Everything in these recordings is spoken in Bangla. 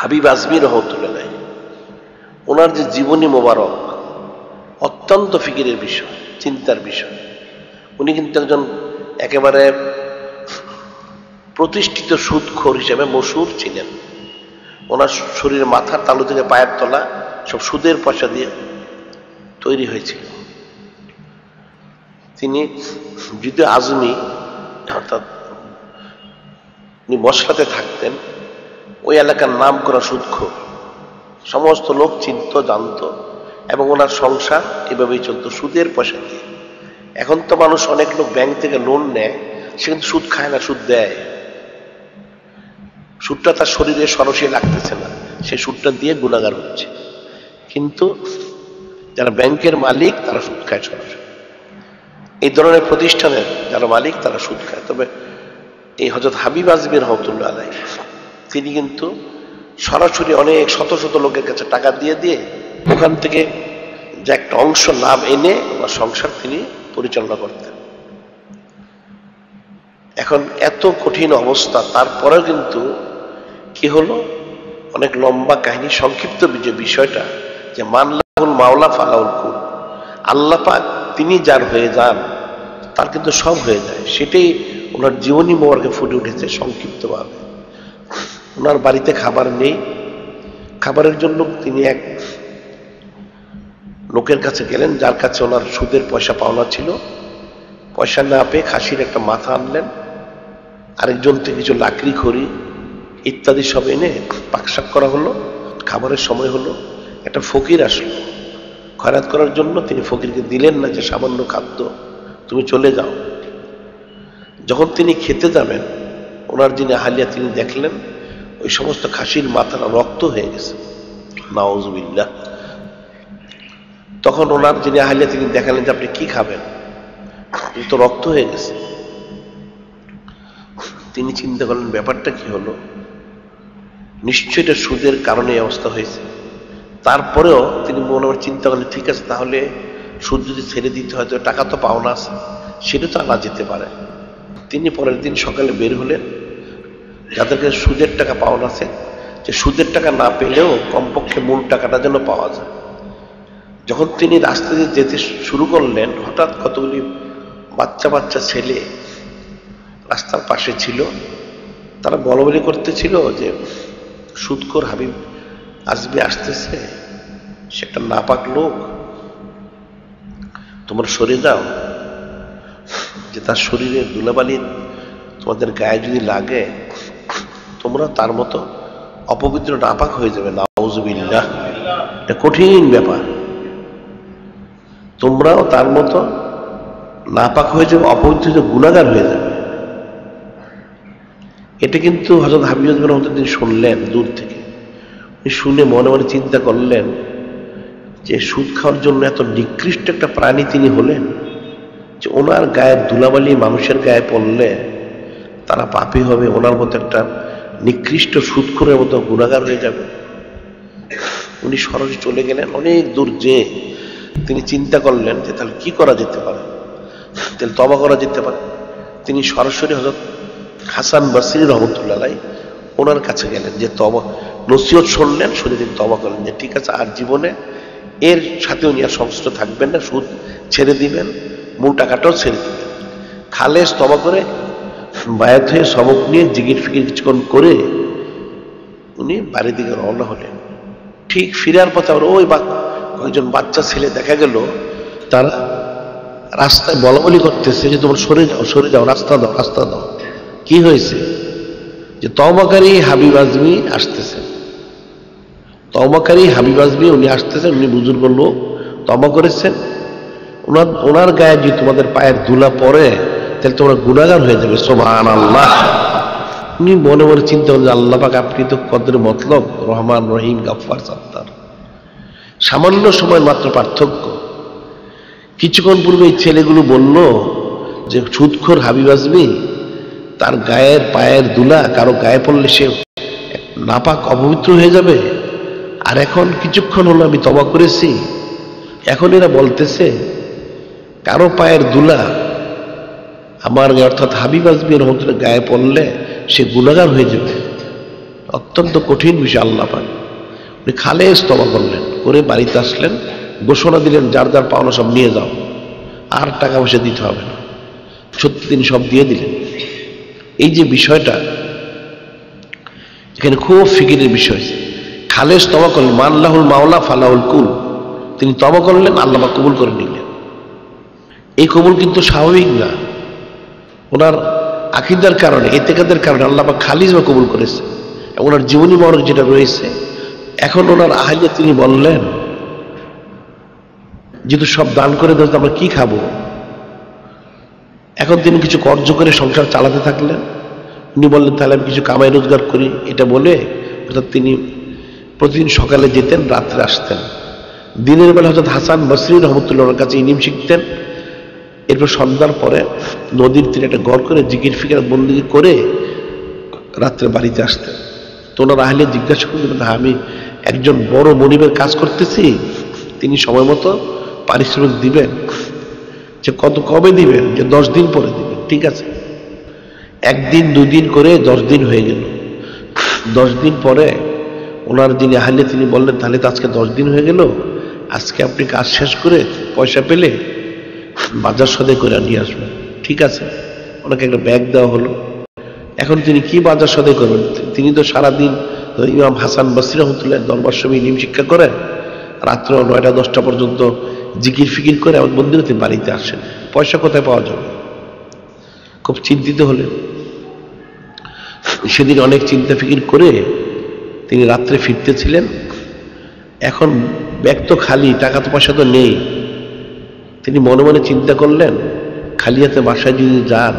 হাবিব আজমি রহমতুল্লাহ, ওনার যে জীবনী মোবারক অত্যন্ত ফিকিরের বিষয়, চিন্তার বিষয়। উনি কিন্তু একজন একেবারে প্রতিষ্ঠিত সুদখোর হিসেবে মশহুর ছিলেন। ওনার শরীরের মাথার তালু থেকে পায়ের তলা সব সুদের পয়সা দিয়ে তৈরি হয়েছিল। তিনি যদিও আজমি, অর্থাৎ উনি মশলাতে থাকতেন, ওই এলাকার নাম করা সুদখোর, সমস্ত লোক চিনত, জানত, এবং ওনার সংসার এভাবেই চলতো সুদের পয়সা দিয়ে। এখন তো মানুষ, অনেক লোক ব্যাংক থেকে লোন নেয়, সে কিন্তু সুদ খায় না, সুদ দেয়। সুদটা তার শরীরে সরাসরি লাগতেছে না, সে সুদটা দিয়ে গুনাহগার হচ্ছে। কিন্তু যারা ব্যাংকের মালিক তারা সুদ খায় সরাসরি। এই ধরনের প্রতিষ্ঠানের যারা মালিক তারা সুদ খায়। তবে এই হযরত হাবিব আজমি রহমতুল্লাহ আলাইহি তিনি কিন্তু সরাসরি অনেক শত শত লোকের কাছে টাকা দিয়ে দিয়ে ওখান থেকে যে একটা অংশ লাভ এনে বা সংসার তিনি পরিচালনা করতেন। এখন এত কঠিন অবস্থা, তারপরেও কিন্তু কি হলো, অনেক লম্বা কাহিনী, সংক্ষিপ্ত যে বিষয়টা, যে মানলাহুল মাওলা ফালাউল কুল, আল্লাহ পাক তিনি যার হয়ে যান তার কিন্তু সব হয়ে যায়। সেটাই ওনার জীবনী মোবারকে ফুটে উঠেছে সংক্ষিপ্তভাবে। ওনার বাড়িতে খাবার নেই, খাবারের জন্য তিনি এক লোকের কাছে গেলেন, যার কাছে ওনার সুদের পয়সা পাওনা ছিল। পয়সা না পেয়ে খাসির একটা মাথা আনলেন, আরেকজন থেকে কিছু লাকড়ি খড়ি ইত্যাদি সব এনে পাকশাক করা হলো। খাবারের সময় হলো, একটা ফকির আসলো খয়রাত করার জন্য। তিনি ফকিরকে দিলেন না যে সামান্য খাদ্য, তুমি চলে যাও। যখন তিনি খেতে যাবেন, ওনার যিনি আহলিয়া তিনি দেখলেন ওই সমস্ত খাসির মাথাটা রক্ত হয়ে গেছে, নাউজুবিল্লাহ। তখন ওনার যিনি আহলিয়া তিনি দেখালেন যে আপনি কি খাবেন, তো রক্ত হয়ে গেছে। তিনি চিন্তা করলেন ব্যাপারটা কি হলো, নিশ্চয়ই এটা সুদের কারণে এই অবস্থা হয়েছে। তারপরেও তিনি মনে মনে চিন্তা করলেন, ঠিক আছে, তাহলে সুদ যদি ছেড়ে দিতে হয় তো টাকা তো পাওনা আছে, সেটা তো আনা যেতে পারে। তিনি পরের দিন সকালে বের হলেন, যাদেরকে সুদের টাকা পাওনা আছে, যে সুদের টাকা না পেলেও কমপক্ষে মূল টাকাটা যেন পাওয়া যায়। যখন তিনি রাস্তা দিয়ে যেতে শুরু করলেন, হঠাৎ কতগুলি বাচ্চা বাচ্চা ছেলে রাস্তার পাশে ছিল। তারা বলাবলি করতেছিল যে সুদখোর হাবিব আজমি আসতেছে, সে একটা নাপাক লোক, তোমরা সরে যাও, যে তার শরীরের ধুলাবালি তোমাদের গায়ে যদি লাগে তোমরা তার মতো অপবিত্র নাপাক হয়ে যাবে। নাউজুবিল্লাহ, এটা কঠিন ব্যাপার। তোমরাও তার মতো নাপাক হয়ে যাবে, অপবিত্র গুনাহগার হয়ে যাবে। এটা কিন্তু হযরত হাবিব আজমি রহমতুল্লাহ তিনি শুনলেন দূর থেকে। শুনে মনে মনে চিন্তা করলেন যে সুদ খাওয়ার জন্য এত নিকৃষ্ট একটা প্রাণী তিনি হলেন, যে ওনার গায়ের ধুলাবালি মানুষের গায়ে পড়লে তারা পাপী হবে, ওনার মতো একটা নিকৃষ্ট সুদখোরের মতো গুনাহগার হয়ে যাবে। উনি সরাসরি চলে গেলেন অনেক দূর। যে তিনি চিন্তা করলেন যে তাহলে কি করা যেতে পারে, তাহলে তওবা করা যেতে পারে। তিনি সরাসরি হযরত হাসান বসরি রহমতুল্লাহ আলাইহি ওনার কাছে গেলেন, যে তওবা নসিহত শুনলেন, শুনে তিনি তওবা করলেন যে ঠিক আছে, আর জীবনে এর সাথে উনি আর সংশ্লিষ্ট থাকবেন না, সুদ ছেড়ে দিবেন, মূল টাকাটাও ছেড়ে দিবেন। খালেস তওবা করে বায়াত হয়ে সবক নিয়ে জিকির ফিকির কিছুক্ষণ করে উনি বাড়ির দিকে রওনা হলেন। ঠিক ফিরার পথে আবার ওই কয়েকজন বাচ্চা ছেলে দেখা গেল, তারা রাস্তায় বলাবলি করতেছে যে তোমরা সরে যাও, সরে যাও, রাস্তা দাও, রাস্তা দাও। কি হয়েছে, যে তওবাকারী হাবিব আজমি আসতেছেন, তওবাকারী হাবিব আজমি উনি আসতেছেন, উনি বুজুর্গ লোক, তওবা করেছেন, ওনার গায়ে যদি তোমাদের পায়ের ধুলা পড়ে তাহলে তোমরা গুনাহগার হয়ে যাবে। সুবহানাল্লাহ। উনি মনে মনে চিন্তা করলেন, আল্লাহ পাক আপনি তো কদরে মতলব, রহমান রহিম গাফফার সাত্তার। সামান্য সময় মাত্র পার্থক্য। কিছুক্ষণ পূর্বে এই ছেলেগুলো বলল যে সুদখোর হাবিব আজমি তার গায়ের পায়ের ধুলা কারো গায়ে পড়লে সে নাপাক অপবিত্র হয়ে যাবে, আর এখন কিছুক্ষণ হলো আমি তওবা করেছি, এখন এরা বলতেছে কারো পায়ের ধুলা আমার অর্থাৎ হাবিব আজমি রহমতুল্লাহ গায়ে পড়লে সে গুনাহগার হয়ে যাবে। অত্যন্ত কঠিন বিষয় আল্লাহ পাক। উনি খালেস তওবা করলেন, করে বাড়িতে আসলেন, ঘোষণা দিলেন যার যার পাওনা সব নিয়ে যাও, আর টাকা পয়সা দিতে হবে না। সত্যি তিনি সব দিয়ে দিলেন। এই যে বিষয়টা এখানে খুব ফিকিরের বিষয়। খালেস তওবা করলেন, মানলাহুল মাওলা ফালাহুল কুল, তিনি তওবা করলেন, আল্লাহ পাক কবুল করে নিলেন। এই কবুল কিন্তু স্বাভাবিক না, ওনার আকীদার কারণে, ইতিকাদের কারণে আল্লাহ পাক খালিস বা কবুল করেছে। ওনার জীবনী মরক যেটা রয়েছে, এখন ওনার আহলিয়া তিনি বললেন যেহেতু সব দান করে দেওয়া, আমরা কি খাবো? এখন তিনি কিছু কর্য করে সংসার চালাতে থাকলেন। উনি বললেন তাহলে আমি কিছু কামাই রোজগার করি, এটা বলে অর্থাৎ তিনি প্রতিদিন সকালে যেতেন, রাত্রে আসতেন। দিনের বেলা হযরত হাসান বসরি রহমতুল্লাহর কাছে ইলম শিখতেন। এরপর সন্ধ্যার পরে নদীর তীরে একটা ঘর করে জিকির ফিকির বন্দিগি করে রাত্রে বাড়িতে আসতেন। তো ওনার আহলে জিজ্ঞাসা করলেন, আমি একজন বড় মনিবের কাজ করতেছি, তিনি সময় মতো পারিশ্রমিক দিবেন। যে কবে দিবেন? যে 10 দিন পরে দিবেন। ঠিক আছে। একদিন দুদিন করে 10 দিন হয়ে গেল। 10 দিন পরে ওনার যিনি আহলে তিনি বললেন তাহলে তো আজকে 10 দিন হয়ে গেল, আজকে আপনি কাজ শেষ করে পয়সা পেলে বাজার সদাই করে নিয়ে আসবেন। ঠিক আছে। ওনাকে একটা ব্যাগ দেওয়া হলো। এখন তিনি কি বাজার সদাই করবেন? তিনি তো সারাদিন ইমাম হাসান বসরি রহমতুল্লাহ দরবার শরীফে ইলম শিক্ষা করেন, রাত্র 9টা-10টা পর্যন্ত জিকির ফিকির করে আমার বন্ধুরা তিনি বাড়িতে আসেন, পয়সা কোথায় পাওয়া যাবে? খুব চিন্তিত হলেন। সেদিন অনেক চিন্তা ফিকির করে তিনি রাত্রে ফিরতেছিলেন। এখন ব্যাগ তো খালি, টাকা তো পয়সা তো নেই। তিনি মনে মনে চিন্তা করলেন খালি হাতে বাসায় যদি যান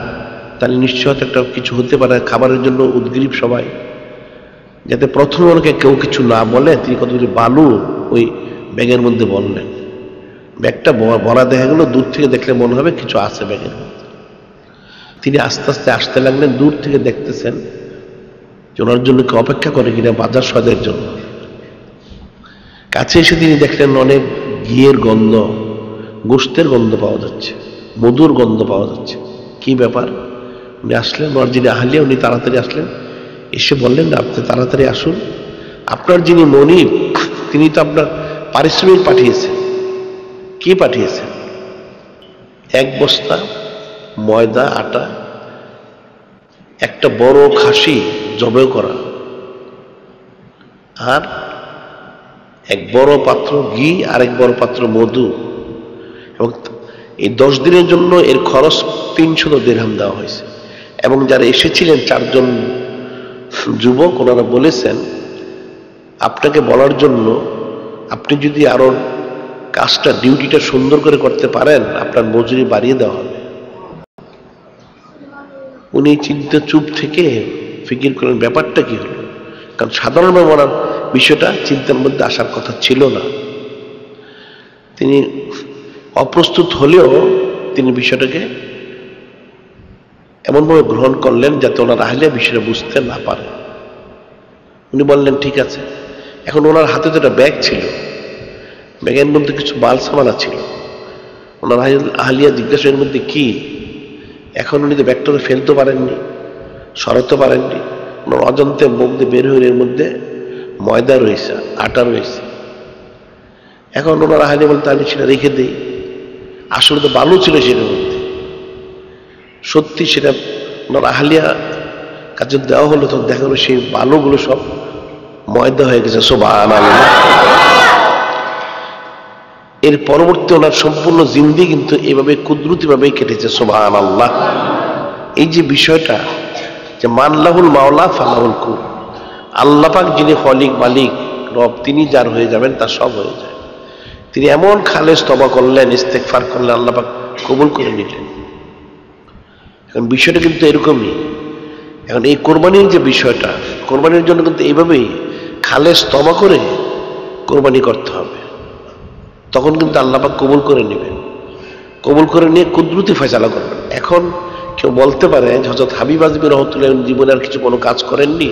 তাহলে নিশ্চয়ই একটা কিছু হতে পারে, খাবারের জন্য উদ্গ্রীব সবাই। যাতে প্রথমে ওনাকে কেউ কিছু না বলে তিনি কতগুলি বালু ওই ব্যাগের মধ্যে বললেন। ব্যাগটা ভরা দেখা গেল, দূর থেকে দেখলে মনে হবে কিছু আছে ব্যাগের মধ্যে। তিনি আস্তে আস্তে আসতে লাগলেন, দূর থেকে দেখতেছেন যে ওনার জন্য কেউ অপেক্ষা করে কিনা বাজার সদাইয়ের জন্য। কাছে এসে তিনি দেখলেন অনেক ঘিয়ের গন্ধ, গোশতের গন্ধ পাওয়া যাচ্ছে, মধুর গন্ধ পাওয়া যাচ্ছে। কি ব্যাপার? উনি আসলেন, ওনার যিনি আহলিয়া উনি তাড়াতাড়ি আসলেন, এসে বললেন আপনি তাড়াতাড়ি আসুন, আপনার যিনি মনিব তিনি তো আপনার পারিশ্রমিক পাঠিয়েছেন। কি পাঠিয়েছেন? 1 বস্তা ময়দা আটা, একটা বড় খাসি জবাই করা, আর এক বড় পাত্র ঘি আর এক বড় পাত্র মধু, এবং এই 10 দিনের জন্য এর খরচ 300 দিরহাম দেওয়া হয়েছে। এবং যারা এসেছিলেন 4 জন যুবক, ওনারা বলেছেন আপনাকে বলার জন্য আপনি যদি আরো কাজটা ডিউটিটা সুন্দর করে করতে পারেন আপনার মজুরি বাড়িয়ে দেওয়া হবে। উনি চিন্তা চুপ থেকে ফিকির করেন ব্যাপারটা কি হলো, কারণ সাধারণভাবে ওনার বিষয়টা চিন্তার মধ্যে আসার কথা ছিল না। তিনি অপ্রস্তুত হলেও তিনি বিষয়টাকে এমনভাবে গ্রহণ করলেন যাতে ওনার আহলিয়া বিষয়টা বুঝতে না পারে। উনি বললেন ঠিক আছে। এখন ওনার হাতে তো একটা ব্যাগ ছিল, ব্যাগের মধ্যে কিছু মাল সামানা ছিল। ওনার আহলিয়া জিজ্ঞাসা এর মধ্যে কি? এখন উনি তো ব্যাগটা ফেলতে পারেননি, সরাতে পারেননি। ওনার অজান্তে মুখ দিয়ে বের হয়ে এর মধ্যে ময়দা রয়েছে, আটা রয়েছে। এখন ওনার আহলিয়া বলতে আমি সেটা রেখে দিই। আসলে তো বালু ছিল সেটার মধ্যে। সত্যি সেটা ওনার আহলিয়া কাছে দেওয়া হলো, তো দেখা গেল সেই বালুগুলো সব ময়দা হয়ে গেছে। সুবহানাল্লাহ। এর পরবর্তী ওনার সম্পূর্ণ জিন্দেগি কিন্তু এভাবে কুদরতি ভাবে কেটেছে। সুবহানাল্লাহ। এই যে বিষয়টা যে মানলাহুল মাওলা ফালাহুল কুল, আল্লাহ পাক যিনি খলিক মালিক রব, তিনি যার হয়ে যাবেন তার সব হয়ে যায়। তিনি এমন খালেস তওবা করলেন, ইস্তেগফার করলেন, আল্লাহ পাক কবুল করে নিলেন। এখন বিষয়টা কিন্তু এরকমই। এখন এই কোরবানির যে বিষয়টা, কোরবানির জন্য কিন্তু এইভাবেই খালেস তওবা করে কোরবানি করতে হবে, তখন কিন্তু আল্লাহ পাক কবুল করে নেবেন। কবুল করে নিয়ে কুদরতি ফয়সালা করবেন। এখন কেউ বলতে পারে হযরত হাবিব আজমি রহমতুল্লাহ জীবনে আর কিছু কোনো কাজ করেননি,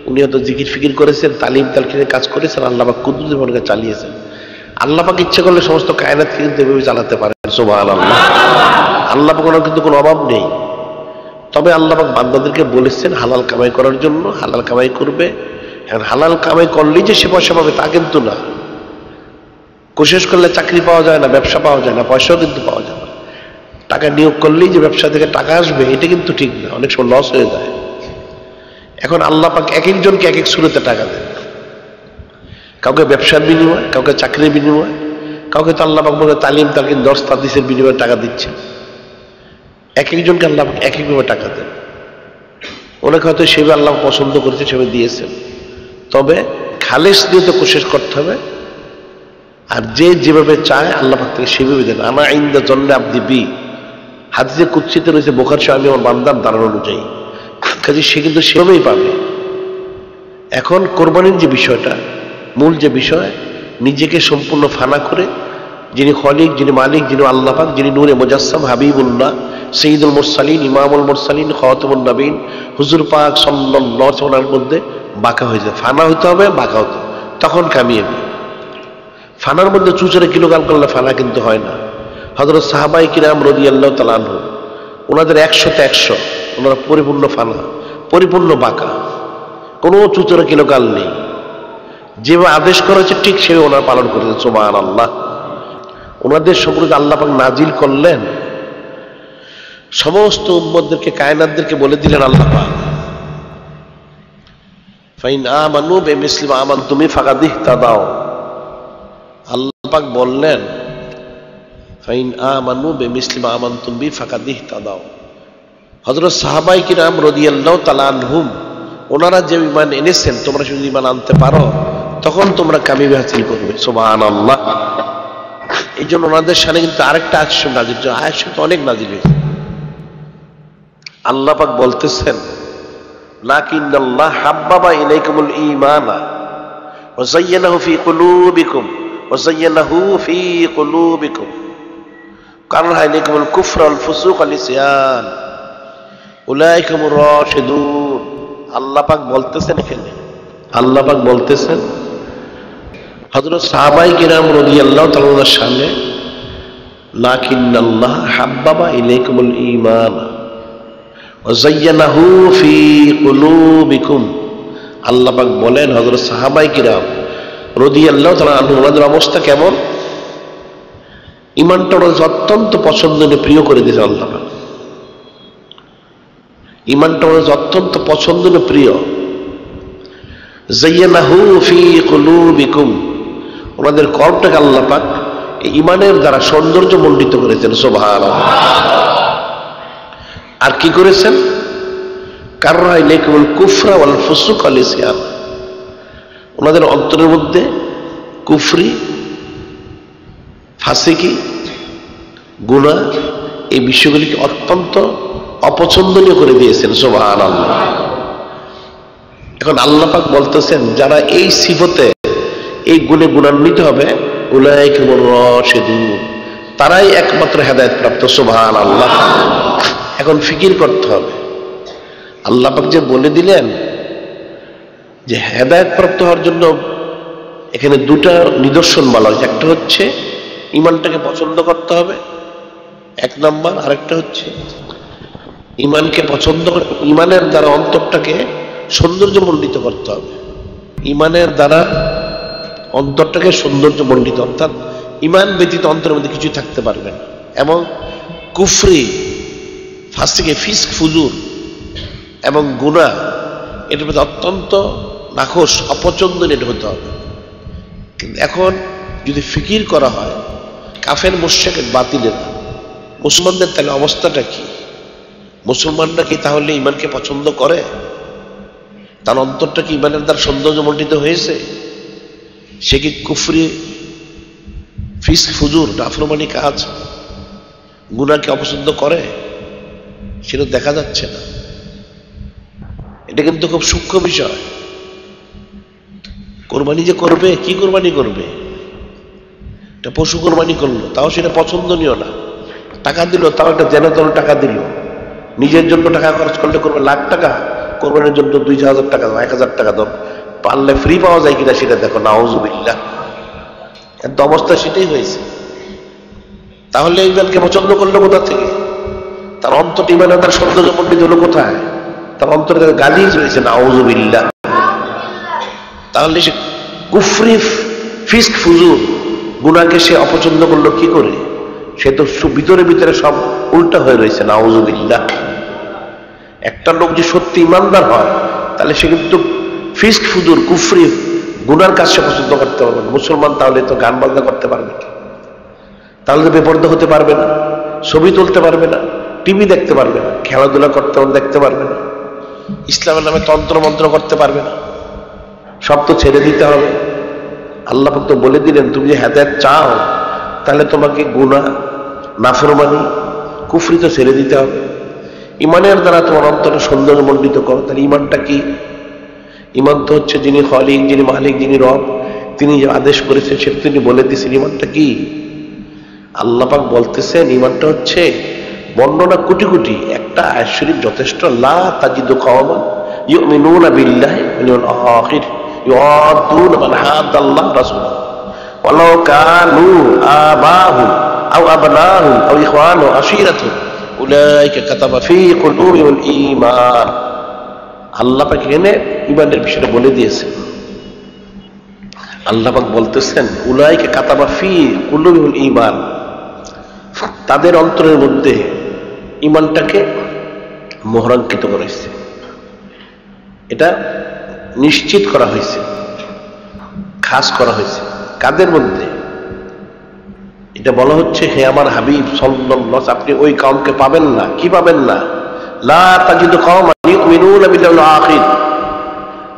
উনি হয়তো জিকির ফিকির করেছেন, তালিম তালকিনের কাজ করেছেন, আল্লাহ পাক কুদরতি ভাবে চালিয়েছেন। আল্লাহ পাক ইচ্ছে করলে সমস্ত কায়নাতকে কিন্তু এভাবে চালাতে পারেন। সুবহানাল্লাহ। আল্লাহ পাক ওনার কিন্তু কোনো অভাব নেই। তবে আল্লাহ পাক বান্দাদেরকে বলেছেন হালাল কামাই করার জন্য, হালাল কামাই করবে, এখন হালাল কামাই করলেই যে সে পয়সা পাবে তা কিন্তু না। কোশিশ করলে চাকরি পাওয়া যায় না, ব্যবসা পাওয়া যায় না, পয়সাও কিন্তু পাওয়া যায় না। টাকা নিয়োগ করলেই যে ব্যবসা থেকে টাকা আসবে এটা কিন্তু ঠিক না, অনেক সময় লস হয়ে যায়। এখন আল্লাহ পাক এক একজনকে এক এক সুরতে টাকা দেন, কাউকে ব্যবসার বিনিময়, কাউকে চাকরির বিনিময়, কাউকে তো আল্লাহ পাক বলে তালিম দর্স তাদরিসের বিনিময়ে টাকা দিচ্ছেন। এক একজনকে আল্লাহ পাক এক একভাবে টাকা দেন। ওনাকে হয়তো সেভাবে আল্লাহ পছন্দ করেছে, সেভাবে দিয়েছেন। তবে খালেস দিয়ে তো কোশিশ করতে হবে, আর যে যেভাবে চায় আল্লাহ পাক থেকে সেভাবে দেন। আনা ইনদা জন্নে আব্দি বি, হাদিসে কুদসিতে রয়েছে বুখারী শরীফে, আমি আমার বান্দার ধারণা অনুযায়ী, কাজে সে কিন্তু সেভাবেই পাবে। এখন কোরবানির যে বিষয়টা, মূল যে বিষয়, নিজেকে সম্পূর্ণ ফানা করে যিনি খলিক, যিনি মালিক, যিনি আল্লাহ পাক, যিনি নূরে মুজাসসাম হাবিবুল্লাহ সৈয়দুল মুরসালিন ইমামুল মুরসালিন খাতামুন নবীন হুজুর পাক সাল্লাল্লাহু আলাইহি ওয়াসাল্লামের মধ্যে বাঁকা হয়ে যায়। ফানা হইতে হবে, বাঁকা হতে, তখন কামিয়াবি। ফানার মধ্যে চুচরে কিলোগাল করলে ফানা কিন্তু হয় না। হযরত সাহাবায়ে কিরাম রাদিয়াল্লাহু তাআলা আনহু, ওনাদের 100তে 100, ওনারা পরিপূর্ণ ফানা, পরিপূর্ণ বাঁকা, কোনো চুচরে কিলোগাল নেই। যেভাবে আদেশ করা হচ্ছে ঠিক সেভাবে ওনারা পালন করেছেন। সুবহানাল্লাহ। ওনাদের সম্পর্কে আল্লাহ পাক নাজিল করলেন, সমস্ত উম্মতদেরকে, কায়নাতদেরকে বলে দিলেন আল্লাহ পাক, ফাইন আমানু বিমিসলি মা আমানতুম বিহি ফাকাদ ইহতাদাও। আল্লাহ পাক বললেন ফাইন আমানু বিমিসলি মা আমানতুম বিহি ফাকাদ ইহতাদাও। হযরত সাহাবায়ে কিরাম রাদিয়াল্লাহু তাআলা আনহুম, ওনারা যে ঈমান এনেছেন, তোমরা যদি ঈমান আনতে পারো তখন তোমরা কামিয়াবি হাসিল করবে। সুবহানাল্লাহ। এই জন্য ওনাদের সামনে কিন্তু আরেকটা আয়াত নাজিল হয়েছে, আয়াত অনেক নাজিল হয়েছে। আল্লাহ পাক বলতেছেন, লাকিন্নাল্লাহ হাব্বাবা ইলাইকুমুল ঈমানা ওয়া যায়্যানাহু ফি কুলুবিকুম ওয়া যায়্যানাহু ফি কুলুবিকুম কারাহা ইলাইকুমুল কুফরা ওয়াল ফুসুক ওয়াল ইসয়ান উলাইকা হুমুর রাশিদুন। আল্লাহ পাক বলতেছেন, এখানে আল্লাহ পাক বলতেছেন হযরত সাহাবায়ে কিরাম রাদিয়াল্লাহু তাআলার সামনে, লাকিন্নাল্লাহ হাব্বাবা ইলাইকুমুল ঈমানা ওয়া যায়্যানাহু ফি কুলুবিকুম। আল্লাহ পাক বলেন হযরত সাহাবায়ে কিরাম রাদিয়াল্লাহু তাআলা আনহুম, ওনাদের অবস্থা কেমন? ঈমানটা ওনাদের অত্যন্ত পছন্দনীয়, প্রিয় করে দিয়েছে আল্লাহ পাক। ঈমানটা ওনাদের অত্যন্ত পছন্দনীয়, প্রিয়। যায়্যানাহু ফি কুলুবিকুম, ওনাদের কর্মটাকে আল্লাহ পাক এই ঈমানের দ্বারা সৌন্দর্য মণ্ডিত করেছেন। সুবহানাল্লাহ। আর কি করেছেন? কাররাহা ইলাইকুমুল কুফরা ওয়াল ফুসুক ওয়াল ইসয়ান, ওনাদের অন্তরের মধ্যে কুফরি, ফাসিকি, গুনাহ, এই বিষয়গুলিকে অত্যন্ত অপছন্দনীয় করে দিয়েছেন। সুবহানাল্লাহ। এখন আল্লাহ পাক বলতেছেন, যারা এই সিফতে, এই গুণে গুণান্বিত হবে, উলাইকা হুমুর রাশিদুন, তারাই একমাত্র হেদায়েত প্রাপ্ত। সুবহানাল্লাহ। এখন ফিকির করতে হবে, আল্লাহ পাক যে বলে দিলেন যে হেদায়েত প্রাপ্ত হওয়ার জন্য এখানে দুটা নিদর্শন বলা হয়েছে। একটা হচ্ছে ঈমানটাকে পছন্দ করতে হবে, 1 নম্বর। আরেকটা হচ্ছে ঈমানকে পছন্দ, ঈমানের দ্বারা অন্তরটাকে সৌন্দর্যমণ্ডিত করতে হবে। ঈমানের দ্বারা অন্তরটাকে সৌন্দর্যমণ্ডিত, অর্থাৎ ঈমান ব্যতীত অন্তরের মধ্যে কিছুই থাকতে পারবে না। এবং কুফরি, ফাসিকে, ফিস্ক, ফুজুর এবং গুনাহ, এটার মধ্যে অত্যন্ত নাখোশ, অপছন্দনীয় হতে হবে। কিন্তু এখন যদি ফিকির করা হয়, কাফের মুশরিক বাতিলেরা, মুসলমানদের তাহলে অবস্থাটা কি? মুসলমানরা কি তাহলে ঈমানকে পছন্দ করে? তার অন্তরটা কি ঈমানের দ্বারা সৌন্দর্যমণ্ডিত হয়েছে? সে কি কুফরি, ফিস্ক, ফুজুর, নাফরমানি কাজ, গুনাহকে অপছন্দ করে? সেটা দেখা যাচ্ছে না। এটা কিন্তু খুব সূক্ষ্ম বিষয়। কোরবানি যে করবে, কি কোরবানি করবে? এটা পশু কোরবানি করলো, তাও সেটা পছন্দনীয় না। টাকা দিল, তাও একটা জেনাতল টাকা দিল। নিজের জন্য টাকা খরচ করলে করবে লাখ টাকা, কোরবানির জন্য 2000 টাকা দাও, 1000 টাকা দাও, পারলে ফ্রি পাওয়া যায় কিনা সেটা দেখো। নাউজুবিল্লাহ। এত অবস্থা সেটাই হয়েছে। তাহলে ঈমানকে পছন্দ করলো কোথা থেকে? তার অন্তর ঈমানের তার সৌন্দর্যমণ্ডিত হলো কোথায়? তার অন্তরে গালি রয়েছে। নাউজুবিল্লাহ। তাহলে সে কুফরি ফিস্ক ফুজুর গুনাহকে সে অপছন্দ করলো কি করে? সে তো ভিতরে ভিতরে সব উল্টা হয়ে রয়েছে, নাউযুবিল্লাহ। একটা লোক যে সত্যি ইমানদার হয় তাহলে সে কিন্তু ফিস্ক ফুজুর কুফরি গুনার কাজ সে পছন্দ করতে পারবে না। মুসলমান তাহলে তো গান বাজনা করতে পারবে না, তাহলে তো বেপর্দা হতে পারবে না, ছবি তুলতে পারবে না, টিভি দেখতে পারবে না, খেলাধুলা করতে দেখতে পারবে না, ইসলামের নামে তন্ত্র মন্ত্র করতে পারবে না, সব তো ছেড়ে দিতে হবে। আল্লাহ পাক তো বলে দিলেন তুমি যে হেদায়েত চাও তাহলে তোমাকে গুনাহ, নাফরমানি, কুফরি তো ছেড়ে দিতে হবে। ইমানের দ্বারা তোমার অন্তরে সৌন্দর্যমণ্ডিত করো। তাহলে ইমানটা কি? ইমান তো হচ্ছে যিনি খালিক, যিনি মালিক, যিনি রব, তিনি যে আদেশ করেছেন সেটা তিনি বলে দিয়েছেন। ইমানটা কি? আল্লাহ পাক বলতেছেন ইমানটা হচ্ছে বর্ণনা কোটি কোটি, একটা আয়াত শরীফ যথেষ্ট। লা তাজিদু কওমান ইউমিনুনা বিল্লাহি ওয়াল ইয়াউমিল আখির ইউআদ্দুনা মান হাদাল্লাহ রাসূলাহু ওয়ালাউ কানু আবাহুম আও আবনাহুম আও ইখওয়ানুহুম আও আশীরাতুহুম উলাইকা কাতাবা ফী কুলুবিহিমুল ঈমান। আল্লাহ পাক এখানে ঈমানের বিষয়টা বলে দিয়েছেন। আল্লাহ পাক বলতেছেন উলাইকা কাতাবা ফী কুলুবিহিমুল ঈমান, তাদের অন্তরের মধ্যে ঈমানটাকে মোহরাঙ্কিত করা হয়েছে, এটা নিশ্চিত করা হয়েছে, খাস করা হয়েছে। কাদের মধ্যে? এটা বলা হচ্ছে হে আমার হাবিব সাল্লাল্লাহু আলাইহি ওয়াসাল্লাম, আপনি ওই কওমকে পাবেন না। কি পাবেন না? লা তাজিদু কওমান ইউমিনুনা বিল্লাহি ওয়াল আখির,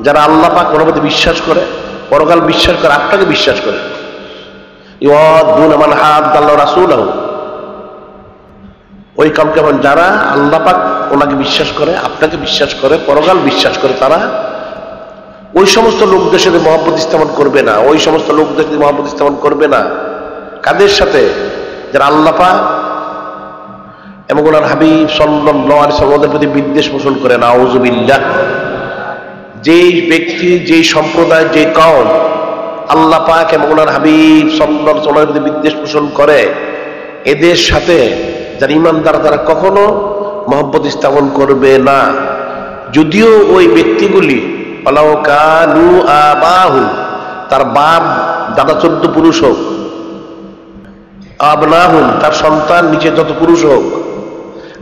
যারা আল্লাহ পাক ওর মধ্যে বিশ্বাস করে, পরকাল বিশ্বাস করে, আপনাকে বিশ্বাস করে। ইউআদ্দুনা মান হাদাল্লাহ রাসূলাহু, ওই কওমকে যারা আল্লাহ পাক ওনাকে বিশ্বাস করে, আপনাকে বিশ্বাস করে, পরকাল বিশ্বাস করে, তারা ওই সমস্ত লোকদের সাথে মহব্বত স্থাপন করবে না। ওই সমস্ত লোকদের সাথে মহব্বত স্থাপন করবে না। কাদের সাথে? যারা আল্লাহ পাক এবং ওনার হাবিব সাল্লাল্লাহু আলাইহি ওয়াসাল্লামের প্রতি বিদ্বেষ পোষণ করে। নাউযুবিল্লাহ। যেই ব্যক্তি, যেই সম্প্রদায়, যেই কওম আল্লাহ পাক এবং ওনার হাবিব সাল্লাল্লাহু আলাইহি ওয়াসাল্লামের প্রতি বিদ্বেষ পোষণ করে, এদের সাথে যারা ঈমানদার তারা কখনো মহব্বত স্থাপন করবে না। যদিও ওই ব্যক্তিগুলি ওয়ালাউ কানু আবাহুম, তার বাপ দাদা 14 পুরুষ হোক, আবনাহুম, তার সন্তান নিচে যত পুরুষ হোক,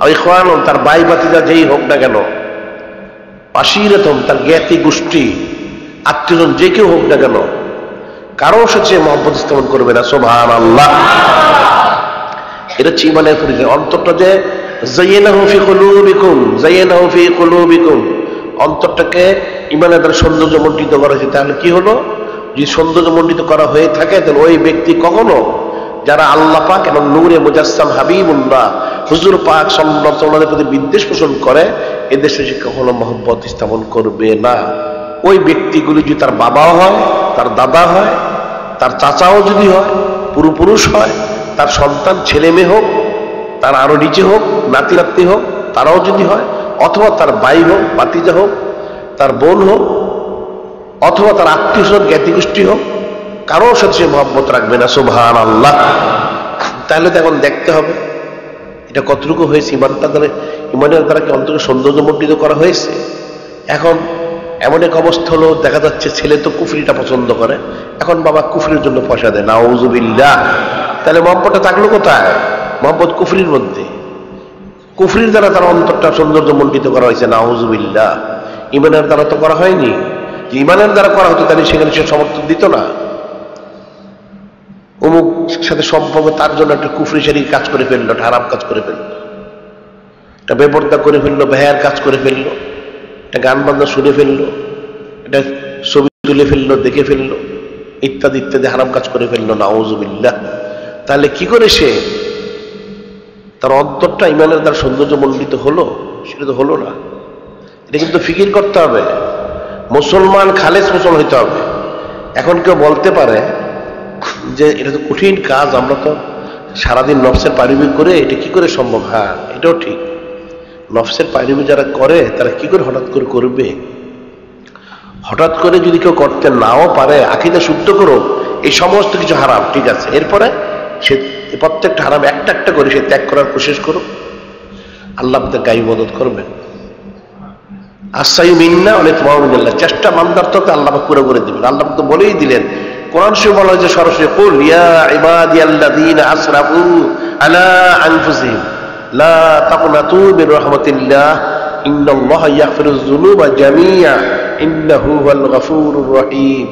আর ইখওয়ানুহুম, তার ভাই ভাতিজা যেই হোক না কেন, আশীরাতুহুম, তার জ্ঞাতি গোষ্ঠী আত্মীয়জন যে কেউ হোক না কেন, কারো সাথে মহব্বত স্থাপন করবে না। সুবহানাল্লাহ। এটা হচ্ছে ঈমানের পরিচয়। অন্তরটা যে যায়্যানাহু ফি কুলুবিকুম, যায়্যানাহু ফি কুলুবিকুম, অন্তরটাকে ঈমানের দ্বারা সৌন্দর্যমণ্ডিত করা হয়েছে। তাহলে কি হলো? যদি সৌন্দর্যমণ্ডিত করা হয়ে থাকে তাহলে ওই ব্যক্তি কখনো যারা আল্লাহ পাক এবং নূরে মুজাসসাম হাবিবুল্লাহ হুজুর পাক সাল্লাল্লাহু আলাইহি ওয়াসাল্লামের প্রতি বিদ্বেষ পোষণ করে, এদের সাথে কখনো মহব্বত স্থাপন করবে না। ওই ব্যক্তিগুলি যদি তার বাবাও হয়, তার দাদা হয়, তার চাচাও যদি হয়, পুরুষ হয়, তার সন্তান ছেলে মেয়ে হোক, তার আরো নিচে হোক, নাতি নাতনি হোক, তারাও যদি হয়, অথবা তার ভাই হোক, ভাতিজা হোক, তার বোন হোক, অথবা তার আত্মীয় স্বজন জ্ঞাতি গোষ্ঠী হোক, কারোর সাথে সে মহব্বত রাখবে না। সুবহানাল্লাহ। তাহলে তো এখন দেখতে হবে এটা কতটুকু হয়েছে। ঈমানের দ্বারা কি অন্তরকে সৌন্দর্যমণ্ডিত করা হয়েছে? এখন এমন এক অবস্থা হলো, দেখা যাচ্ছে ছেলে তো কুফরিটা পছন্দ করে, এখন বাবা কুফরির জন্য পয়সা দেয়। নাউযুবিল্লাহ। তাহলে মহব্বতটা থাকলো কোথায়? মহব্বত কুফরির মধ্যে। কুফরির দ্বারা তার অন্তরটা সৌন্দর্যমণ্ডিত করা হয়েছে। নাউযুবিল্লাহ। ঈমানের দ্বারা তো করা হয়নি। ঈমানের দ্বারা করা হতো তাহলে সেখানে সে সমর্থন দিত না। অমুক সাথে সম্পর্ক, তার জন্য একটা কুফরি শারীর কাজ করে ফেললো, একটা হারাম কাজ করে ফেললো, একটা বেপরদা করে ফেললো, বেহায়ার কাজ করে ফেললো, একটা গান বাজনা শুনে ফেললো, একটা ছবি তুলে ফেললো, দেখে ফেললো, ইত্যাদি ইত্যাদি হারাম কাজ করে ফেললো। নাউযুবিল্লাহ। তাহলে কি করে সে তার অন্তরটা ঈমানের দ্বারা সৌন্দর্যমণ্ডিত হলো? সেটা তো হলো না। এটা কিন্তু ফিকির করতে হবে। মুসলমান খালেস মুসলমান হইতে হবে। এখন কেউ বলতে পারে যে এটা তো কঠিন কাজ, আমরা তো সারাদিন নফসের পায়রবি করে, এটা কি করে সম্ভব? হ্যাঁ, এটাও ঠিক। নফসের পায়রবি যারা করে তারা কি করে হঠাৎ করে করবে? হঠাৎ করে যদি কেউ করতে নাও পারে, আকীদা শুদ্ধ করো, এই সমস্ত কিছু হারাম, ঠিক আছে, এরপরে সে প্রত্যেকটা হারাম একটা একটা করে সে ত্যাগ করার কোশিশ করো, আল্লাহ তার গায়ে মদত করবেন। আসাই মিন্না অনেক মাহমুদুল্লাহ, চেষ্টা বান্দার তো আল্লাহ পুরো করে দিবেন। আল্লাহ তো বলেই দিলেন, কোরআন শরীফ বলা হয়েছে সরাসরি, কুল ইয়া ইবাদিয়াল্লাযীনা আসরাফু আলা আনফুসিহিম লা তাকনাতু মির রাহমাতিল্লাহ ইন্নাল্লাহা ইয়াগফিরুয যুনুবা জামিআ ইন্নাহু হুয়াল গফুরুর রহিম।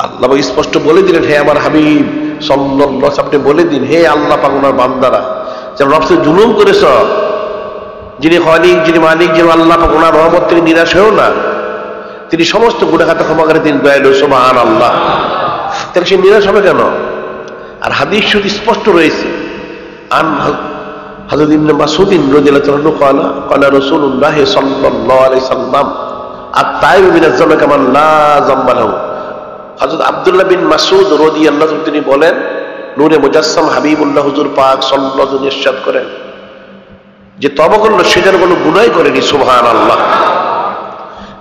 আল্লাহ স্পষ্ট বলে দিলেন, হে আমার হাবিব সাল্লাল্লাহু আলাইহি ওয়াসাল্লাম, আপনি বলে দিন, হে আল্লাহ পাক ওনার বান্দারা যারা রবকে জুলুম করেছ, যিনি খালিক, যিনি মালিক, যিনি আল্লাহ পাক, ওনার রহমত থেকে নিরাশ হয়েও না, তিনি সমস্ত গুনাহ খাতা ক্ষমা করে, তিনি দয়ালু, সুবহানাল্লাহ। তাহলে সে নিরাশ হবে কেন? আর হাদিস শুধু স্পষ্ট রয়েছে, আন হযরত ইবনে মাসউদ রাদিয়াল্লাহু আনহু ক্বালা রাসূলুল্লাহ সাল্লাল্লাহু আলাইহি সাল্লাম আত-তাইবু মিনাজ যামবি কামান লা যামবা লাহু। হযরত আব্দুল্লাহ বিন মাসউদ রাদিয়াল্লাহু আনহু তিনি বলেন, নূরে মুজাসসাম হাবিবুল্লাহ হুজুর পাক সাল্লাল্লাহু আলাইহি ওয়াসাল্লাম ইরশাদ করেন যে তওবা করলো সে যেন কোনো গুনাহই করেনি, সুবহানাল্লাহ।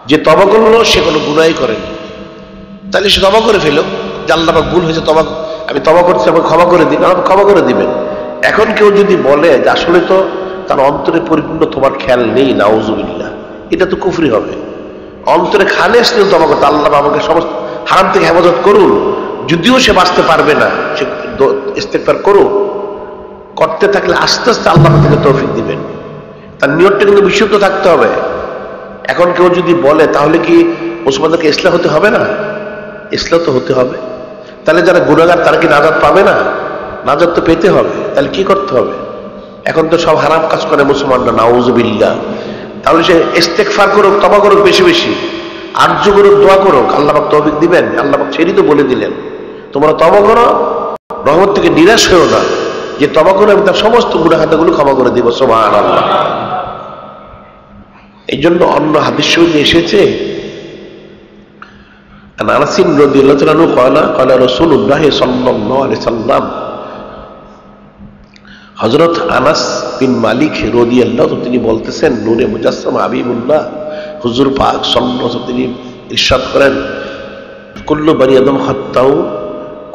যে তওবা করলো সে কোনো গুনাহই করেনি। তাহলে সে তওবা করে ফেলো যে আল্লাহ পাক ভুল হয়েছে, আমি তওবা করছি, আমাকে ক্ষমা করে দিন, আমাকে ক্ষমা করে দিবেন। এখন কেউ যদি বলে যে আসলে তো তার অন্তরে পরিপূর্ণ তোমার খেয়াল নেই, নাউজুবিল্লাহ, এটা তো কুফরি হবে। অন্তরে খালেস নেই তওবা করতে, আল্লাহ আমাকে সমস্ত হারাম থেকে হেফাজত করুন, যদিও সে বাঁচতে পারবে না, সে ইস্তেগফার করুন। করতে থাকলে আস্তে আস্তে আল্লাহ থেকে তৌফিক দিবেন। তার নিয়তটা কিন্তু বিশুদ্ধ থাকতে হবে। এখন কেউ যদি বলে তাহলে কি মুসলমানদেরকে ইসলাম হতে হবে না? ইসলাম তো হতে হবে। তাহলে যারা গুনাহগার তারা কি নাজাত পাবে না? নাজাত তো পেতে হবে। তাহলে কি করতে হবে? এখন তো সব হারাম কাজ করে মুসলমানরা, নাউজুবিল্লাহ। তাহলে সে ইস্তেগফার করুক, তওবা করুক বেশি বেশি, আরজ করুক, দোয়া করুক, আল্লাহ পাক তৌফিক দিবেন। আল্লাহ পাক সেটাই তো বলে দিলেন, তোমরা তওবা করো, রহমত থেকে নিরাশ হয়েও না, যে তওবা করে আমি তার সমস্ত গুনাহ খাতাগুলো ক্ষমা করে দিব, সুবহানাল্লাহ। এই জন্য অন্য হাদিস শরীফে এসেছে, আনাস রাদিয়াল্লাহু আনহু ক্বালা রাসূলুল্লাহ সাল্লাল্লাহু আলাইহি সাল্লাম, হযরত আনাস বিন মালিক রাদিয়াল্লাহু তিনি বলতেছেন, নূরে মুজাসসাম হাবিবুল্লাহ হুজুর পাক সাল্লাল্লাহু আলাইহি ওয়াসাল্লাম তিনি ইরশাদ করেন, কুল্লু বানি আদম খাত্তাউ,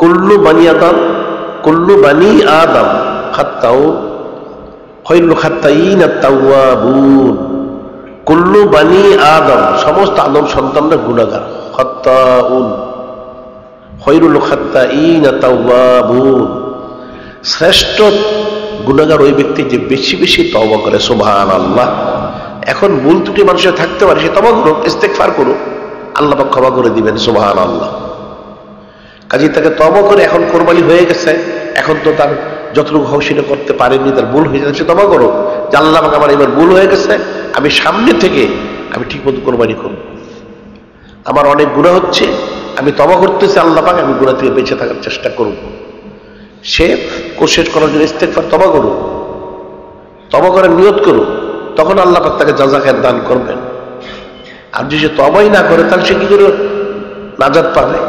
কুল্লু বানি আদম খাত্তাউ খায়রুল খাত্তাইন আত-তাওয়াবুন। কুল্লু বানি আদম, সমস্ত আদম সন্তানরা গুনাহগার, খাত্তাউন খায়রুল খাত্তাইন আত-তাওয়াবুন। শ্রেষ্ঠ গুনাহগার ওই ব্যক্তি যে বেশি বেশি তওবা করে, সুবহানাল্লাহ। এখন ভুল ত্রুটি মানুষের থাকতে পারে, সে তওবা করুক, ইস্তেগফার করুক, আল্লাহ পাক ক্ষমা করে দিবেন, সুবহানাল্লাহ। কাজে তাকে তওবা করে, এখন কোরবানি হয়ে গেছে, এখন তো তার যতটুকু হোক সেটা করতে পারেনি, তার ভুল হয়ে যাচ্ছে, সে তওবা করুক যে আল্লাহ পাক আমার এবার ভুল হয়ে গেছে, আমি সামনে থেকে আমি ঠিক মতো কোরবানি করব। আমার অনেক গুনাহ হচ্ছে, আমি তওবা করতেছি, আল্লাহ পাক আমি গুনাহ থেকে বেঁচে থাকার চেষ্টা করব। সে কোশিশ করার জন্য ইস্তেগফার, তওবা করুক, তওবা করার নিয়ত করুক, তখন আল্লাহ পাক তাকে জাযা খায়ের দান করবেন। আর যদি সে তওবাই না করে তাহলে সে কি করে নাজাত পাবে?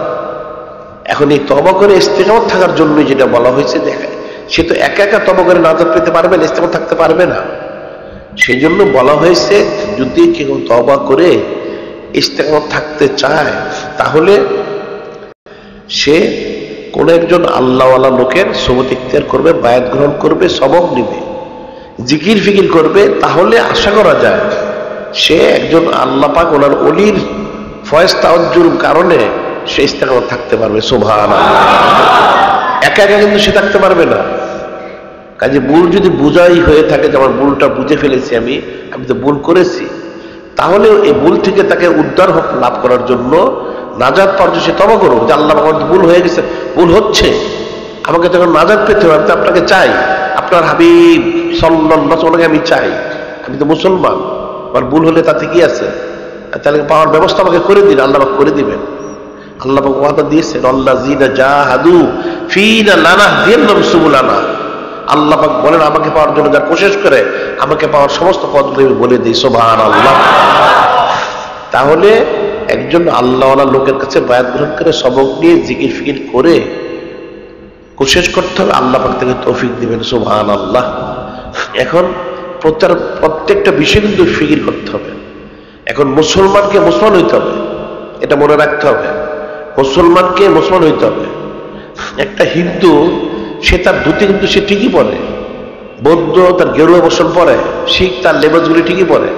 এখন এই তওবা করে ইস্তেকামত থাকার জন্য যেটা বলা হয়েছে, সে তো একা একা তওবা করে নাজাত পেতে পারবে না, ইস্তেকামত থাকতে পারবে না। সেই জন্য বলা হয়েছে যদি কেউ তওবা করে ইস্তেকামত থাকতে চায় তাহলে সে কোন একজন আল্লাহওয়ালা লোকের সুবত ইখতিয়ার করবে, বায়াত গ্রহণ করবে, সবক নিবে, জিকির ফিকির করবে, তাহলে আশা করা যায় সে একজন আল্লাহ পাক ওনার ওলির ফয়েজ তাওয়াজ্জুর কারণে সে ইস্তেকামত থাকতে পারবে, সুবহানাল্লাহ। একা একা কিন্তু সে থাকতে পারবে না। কাজে ভুল যদি বুঝাই হয়ে থাকে যে আমার ভুলটা বুঝে ফেলেছি, আমি তো ভুল করেছি, তাহলে এই ভুল থেকে তাকে উদ্ধার লাভ করার জন্য, নাজাত পাওয়ার জন্য সে তওবা করুক যে আল্লাহ আমার ভুল হয়ে গেছে, ভুল হচ্ছে, আমাকে যখন নাজাত পেতে হবে, আমি তো আপনাকে চাই, আপনার হাবিব সাল্লাল্লাহু আলাইহি ওয়াসাল্লামকে আমি চাই, আমি তো মুসলমান, আমার ভুল হলে তাতে কি আছে? তাহলে পাওয়ার ব্যবস্থা আমাকে করে দিন, আল্লাহ করে দিবেন। আল্লাহ পাক ওয়াদা দিয়েছেন, আল্লাযীনা জাহাদু ফীনা লানাহদিয়ান্নাহুম সুবুলানা। আল্লাহ পাক বলেন, আমাকে পাওয়ার জন্য যারা কোশিশ করে, আমাকে পাওয়ার সমস্ত পথগুলো আমি বলে দিই, সুবহানাল্লাহ। তাহলে একজন আল্লাহওয়ালা লোকের কাছে বায়াত গ্রহণ করে, সবক নিয়ে, জিকির ফিকির করে কোশিশ করতে হবে, আল্লাহ পাক তাকে তৌফিক দিবেন, সুবহানাল্লাহ। এখন প্রত্যেকটা বিষয় কিন্তু ফিকির করতে হবে। এখন মুসলমানকে মুসলমান হইতে হবে, এটা মনে রাখতে হবে, মুসলমানকে মুসলমান হইতে হবে। একটা হিন্দু সে তার ধুতি কিন্তু সে ঠিকই পরে, বৌদ্ধ তার গেরুয়া বসন পরে, শিখ তার লেবাসগুলি ঠিকই পরে,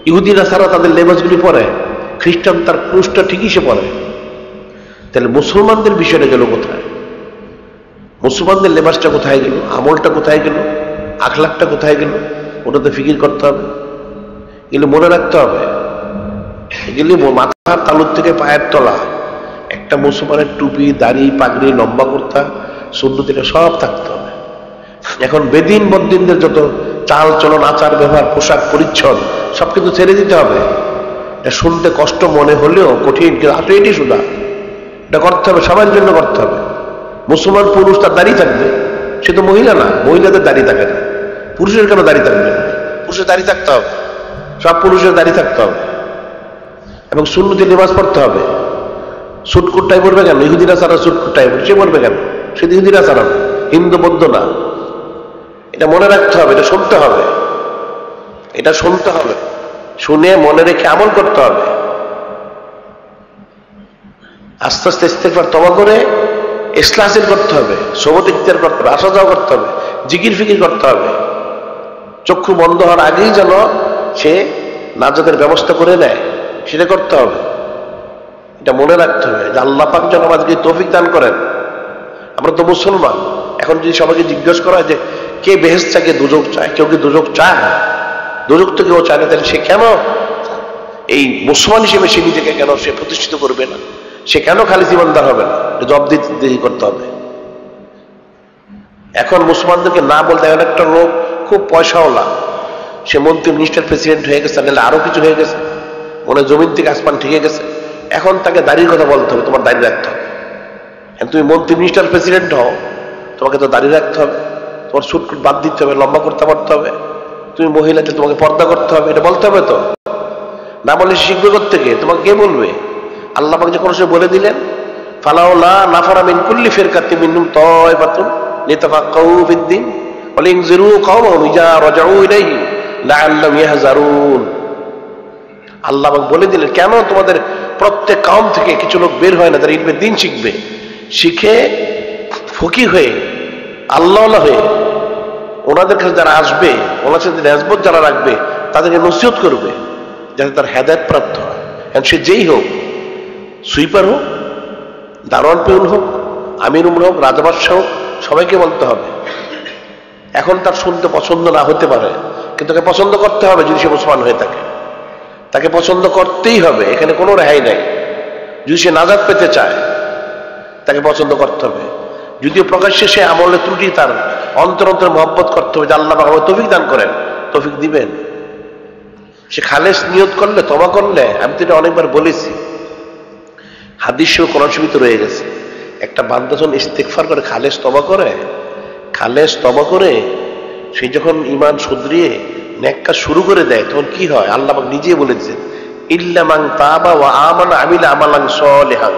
ইহুদিরা ছাড়া তাদের লেবাসগুলি পরে, খ্রিস্টান তার ক্রুশটা ঠিকই সে পরে। তাহলে মুসলমানদের বিষয়টা গেল কোথায়? মুসলমানদের লেবাসটা কোথায় গেল? আমলটা কোথায় গেল? আখলাকটা কোথায় গেল? ওটাতে ফিকির করতে হবে, এগুলো মনে রাখতে হবে। এগুলি মাথার তালুর থেকে পায়ের তলা, একটা মুসলমানের টুপি, দাড়ি, পাগড়ি, লম্বা কুর্তা, সুন্নতিটা সব থাকতে হবে। এখন বেদিন বদ্দিনদের যত চাল চলন, আচার ব্যবহার, পোশাক পরিচ্ছদ সব কিন্তু ছেড়ে দিতে হবে। এটা শুনতে কষ্ট মনে হলেও কঠিন, কিন্তু আসলে এটি শুধু এটা করতে হবে, সবার জন্য করতে হবে। মুসলমান পুরুষ তার দাড়ি থাকবে, সে তো মহিলা না, মহিলাদের দাড়ি থাকে না, পুরুষের কেন দাড়ি থাকবে? পুরুষের দাড়ি থাকতে হবে, সব পুরুষের দাড়ি থাকতে হবে। এবং সুন্নতি নামাজ পড়তে হবে। সুটকুটটাই পড়বে কেন? ইহুদিরা ছাড়া সুটকুটটাই সে পড়বে কেন? সে ইহুদিরা ছাড়া না, হিন্দু বৌদ্ধ না। এটা মনে রাখতে হবে, এটা শুনতে হবে, এটা শুনতে হবে, শুনে মনে রেখে আমল করতে হবে। আস্তে আস্তে ইস্তেগফার তওবা করে ইখলাস হাসিল করতে হবে, সবত ইখতিয়ার করতে হবে, আসা যাওয়া করতে হবে, জিকির ফিকির করতে হবে। চক্ষু বন্ধ হওয়ার আগেই যেন সে নাজাতের ব্যবস্থা করে নেয়, সেটা করতে হবে। এটা মনে রাখতে হবে যে আল্লাহ পাক যেন আমাদেরকে তৌফিক দান করেন। আমরা তো মুসলমান। এখন যদি সবাইকে জিজ্ঞেস করা হয় যে কে বেহেশত চায়, কে দুজক চায়, কেউ কি দুজক চায়? দুজক তো কেউ চায় না, তাহলে সে কেন এই মুসলমান হিসেবে সে নিজেকে কেন সে প্রতিষ্ঠিত করবে না? সে কেন খালি জীবনদার হবে না? জবাবদিহি করতে হবে। এখন মুসলমানদেরকে না বলতে, এখন একটা লোক খুব পয়সাওয়ালা, সে মন্ত্রী মিনিস্টার প্রেসিডেন্ট হয়ে গেছে, নাহলে আরো কিছু হয়ে গেছে, মনে জমিন থেকে আসমান ঠিকে গেছে, এখন তাকে দাড়ির কথা বলতে হবে, তোমার দাড়ি রাখতে হবে। তুমি মন্ত্রী মিনিস্টার প্রেসিডেন্ট হও, তোমাকে তো দাড়ি রাখতে হবে, তোমার সুটকুট বাদ দিতে হবে, লম্বা করতে পারতে হবে, তুমি মহিলাতে তোমাকে পর্দা করতে হবে, এটা বলতে হবে তো। না বলে শিখবে কোত্থেকে? তোমাকে কে বলবে? আল্লাহ পাক যখন সে বলে দিলেন ফালাউলা নাফারা মিন কুল্লি ফিরকাতিন মিনহুম তায়ফাতুন লিতাফাক্কাহু ফিদ্দীন ওয়া লিনযিরু কওমাহুম ইযা রাজাউ ইলাইহি লাআল্লাহুম ইয়াহযারুন। আল্লাহ পাক বলে দিলেন কেন তোমাদের প্রত্যেক কওম থেকে কিছু লোক বের হয় না, তারা ইলমে দ্বীন শিখবে, শিখে ফকিহ হয়ে আল্লাহওয়ালা হয়ে ওনাদের কাছে যারা আসবে, ওনার সাথে নিসবত যারা রাখবে, তাদেরকে নসিহত করবে যাতে তার হেদায়েত প্রাপ্ত হয়। সে যেই হোক, সুইপার হোক, দারোয়ান পেউন হোক, আমির উমর হোক, রাজাবাদশাহ হোক, সবাইকে বলতে হবে। এখন তার শুনতে পছন্দ না হতে পারে, কিন্তু তাকে পছন্দ করতে হবে। যদি সে মুসলমান হয়ে থাকে, তাকে পছন্দ করতেই হবে, এখানে কোনো রেহাই নাই। যদি সে নাজাত পেতে চায়, তাকে পছন্দ করতে হবে। যদিও প্রকাশ্যে সে আমলে ত্রুটি, তার অন্তর অন্তর মহব্বত করতে হবে যে আল্লাহ পাক আমাকে তৌফিক দান করেন, তৌফিক দিবেন। সে খালেস নিয়ত করলে, তওবা করলে, আমি তো এটা অনেকবার বলেছি, হাদিস ও কোরআন শরীফে রয়ে গেছে, একটা বান্দা যখন ইস্তেগফার করে, খালেস তওবা করে, খালেস তওবা করে সে যখন ঈমান শুধরিয়ে নেক কাজ শুরু করে দেয়, তখন কি হয়? আল্লাহ পাক নিজেই বলে দিয়েছেন ইল্লা মান তাবা ওয়া আমানা আমিলা আমালান সলিহান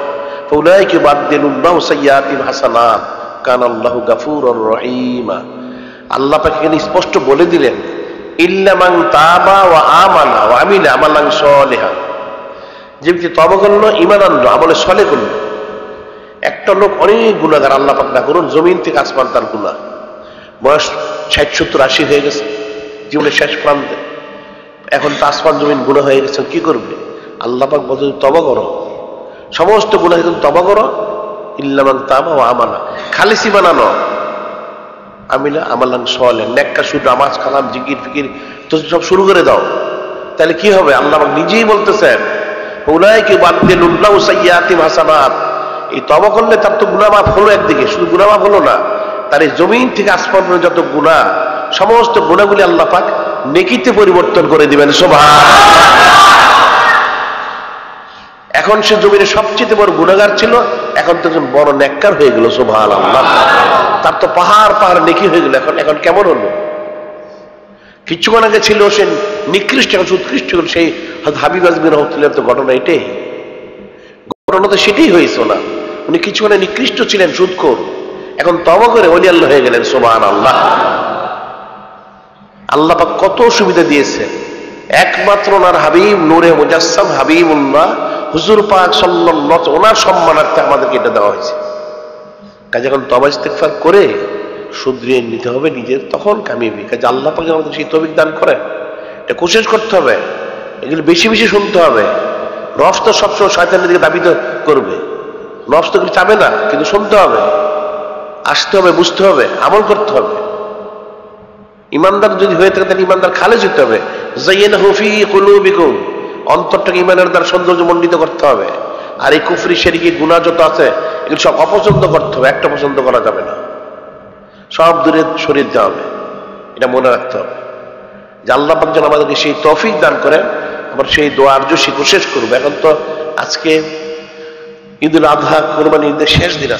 ফাউলাইকা ইউবাদদিলুল্লাহু সাইয়্যাতিহিম হাসানাত কানাল্লাহু গাফুরুর রহিমা। আল্লাহ পাক এখানে স্পষ্ট বলে দিলেন ইল্লা মান তাবা ওয়া আমানা ওয়া আমিলা আমালান সলিহান, যে ব্যক্তি তওবা করলো, ঈমান আনলো, আমলে সলেহ করলো। একটা লোক অনেক গুনাহগার, আল্লাহ পাক না করুন, জমিন থেকে আসমান তার গুনাহ, বয়স 60, 70, 80 হয়ে গেছে, জীবনের শেষ প্রান্তে, এখন তো আসমান জমিন গুনাহ হয়ে গেছে, কি করবে? আল্লাহ পাক বলছেন তওবা করো, সমস্ত গুনাহ থেকে তওবা করো, ইল্লা মান তাবা ওয়া আমানা, খালিস ঈমান আনো, আমিলা আমালান সলিহান, নেক কাজ, শুধু নামাজ কালাম জিকির ফিকির তো সব শুরু করে দাও। তাহলে কি হবে? আল্লাহ পাক নিজেই বলতেছেন উলাইকা ইউবাদদিলুল্লাহু সাইয়্যাতিহিম হাসানাত। এই তওবা করলে তার তো গুনাহ মাফ হলো, একদিকে শুধু গুনাহ মাফ হলো না, তার এই জমিন থেকে আসমান পর্যন্ত যত গুনাহ, সমস্ত গুনাহগুলি আল্লাহ পাক নেকিতে পরিবর্তন করে দিবেন। সুবহানাল্লাহ। এখন সে জমিনে সবচেয়ে বড় গুনাহগার ছিল, এখন তো একজন বড় নেককার হয়ে গেল। সুবহানাল্লাহ। তার তো পাহাড় পাহাড় নেকি হয়ে গেল। এখন কেমন হলো? কিছুক্ষণ আগে ছিল সে নিকৃষ্ট, এখন উৎকৃষ্ট হল। সেই হাবিব আজমির রহমতুল্লাহ তো ঘটনা এটাই, ঘটনা তো সেটাই হয়েছে না। উনি কিছুক্ষণে নিকৃষ্ট ছিলেন, সুদখোর, এখন তওবা করে ওলি আল্লাহ হয়ে গেলেন। সুবহানাল্লাহ। আল্লাহ পাক কত সুবিধা দিয়েছেন। একমাত্র ওনার হাবিব নূরে মুজাসসাম হাবিবুল্লাহ হুজুর পাক সাল্লাল্লাহু আলাইহি ওনার সম্মানার্থে আমাদেরকে এটা দেওয়া হয়েছে। কাজে এখন তওবা ইস্তেগফার করে শুধরিয়ে নিতে হবে নিজের, তখন কামিয়াবি। কাজে আল্লাহ পাক আমাদের সেই তৌফিক দান করেন, এটা কোশিশ করতে হবে। এগুলো বেশি বেশি শুনতে হবে। নফস তো সবসময় শয়তানের দিকে দাবিত করবে, নফস তো কিছু চাবে না, কিন্তু শুনতে হবে, আসতে হবে, বুঝতে হবে, আমল করতে হবে। ইমানদার যদি হয়ে থাকে তাহলে ইমানদার খালেজ হতে হবে। যায়্যানাহু ফী কুলুবিকুম, অন্তরটাকে ইমানের দ্বারা সৌন্দর্য মণ্ডিত করতে হবে। আর এই কুফরি শিরকি গুনাহ যত আছে এগুলো সব অপছন্দ করতে হবে, একটা পছন্দ করা যাবে না, সব দূরে সরিয়ে দিতে হবে। এটা মনে রাখতে হবে যে আল্লাহ পাক যেন আমাদেরকে সেই তৌফিক দান করেন। আমরা সেই দোয়া আরজু শিখে শেষ করবো। এখন তো আজকে ঈদুল আযহা, কোরবানি ঈদের শেষ দিন।